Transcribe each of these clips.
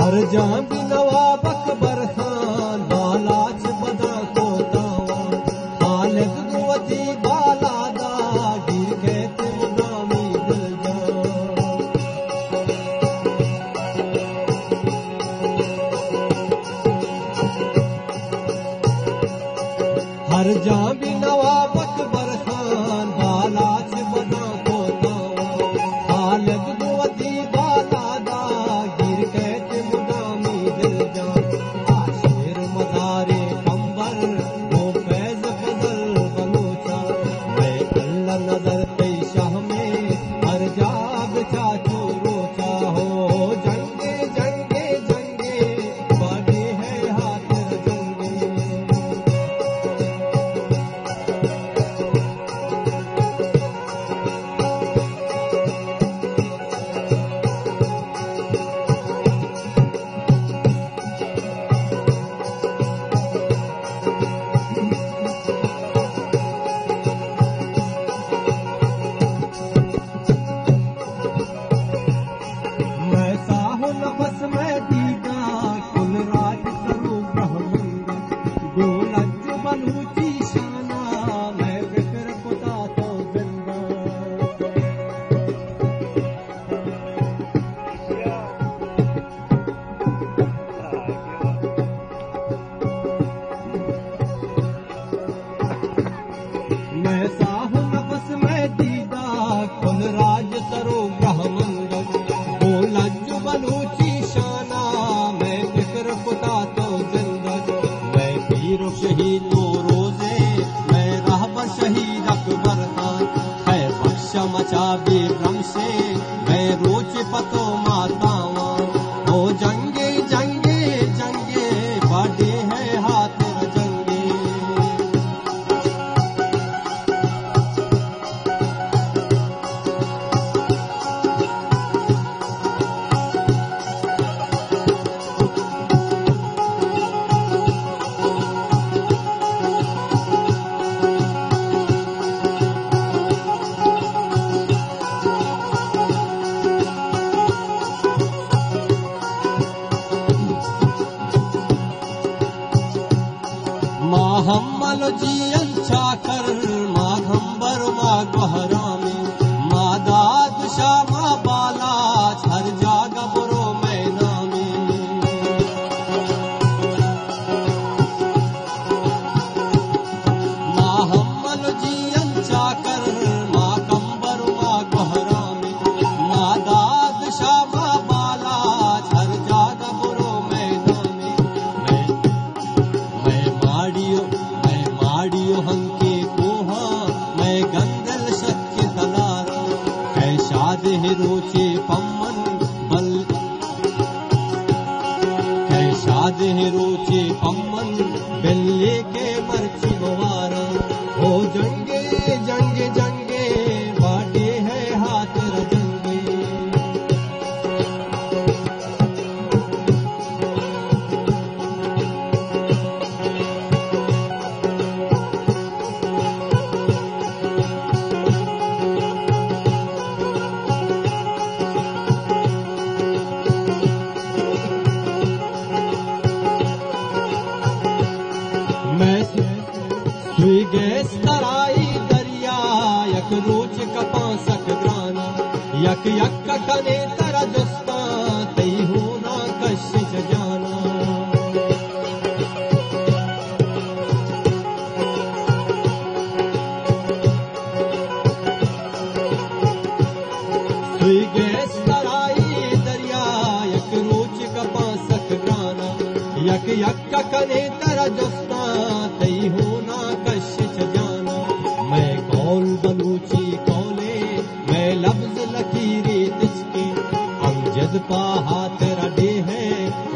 हर जहां भी नवाब अकबर खान बालाच बदा को दावा हालत दुवती बालादा गिर कहते मुदामी दिल जा हर जहां भी नवाब अकबर खान बालाच बदा को दावा हालत दुवती बालादा गिर कहते मुदामी दिल जा आशिर मदारे कंबर वो फैज बदल बलोचा मैं अल्लाह नजर तई शाह में हर जा बिछा रोचा हो जंगे जंगे जंगे बागे है हाथ जंगे मैं साहो नफस में दीदा कुल राज करूं ब्रह्मंड गोलज बलूची शाना मैं फिक्र खुदा तो जिंदा मैं साहो नफस में दीदा कुल राज करूं ब्रह्मंड गोलज बलूची शाना मैं फिक्र खुदा तो जिंदग मैं पीर शहीद तो रोजे मैं रहबर शहीद अकबर खान है बख्शा मचा बेब्रम से मैं रोज पतो मातावा हो जंगे जंगे जंगे बाडे है हाथ जंगे हमल जीवन छाकर माँ घंबर माँ गहरामी माँ दाद शाह माँ बाला हर जागा बुरो मैना में माँ हमल जीवन छाकर माँ कंबर माँ गहरामी माँ दाद शाह माँ बाला हर जागा बुरो मैना में मैं माड़ियो हंके कोहा मैं गंदल शक्य दलारा है शाद रोचे पम्मन बल है शाद रोचे पम्मन बेल्ले के मर्ची मवारा हो जंगे जंगे जंगे बाटे है हाथ रजंगे सुई गैस तराई दरिया यक रोच कपा सक ग्राना यक यक कने तरा दोस्ता तई होना कशिश जाना सुई गैस तराई दरिया यक रोच कपा सक ग्राना यक यक कने तरा दोस्ता तई होना कशिश जाना मैं कौल बलूची कौले मैं लफ्ज लकीरे तिसके अमजद पा हाथ रडे है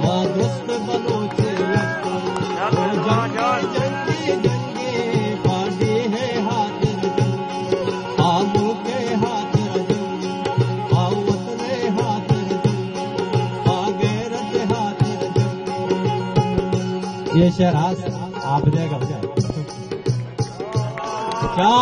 माँ दोस्त बलोचे जंगे जंगे पाडे है हाथ रजंगे आमों के हाथ रजंगे आवतने हाथ रजंगे आगैरत हाथ रजंगे ये शेर आप देगा क्या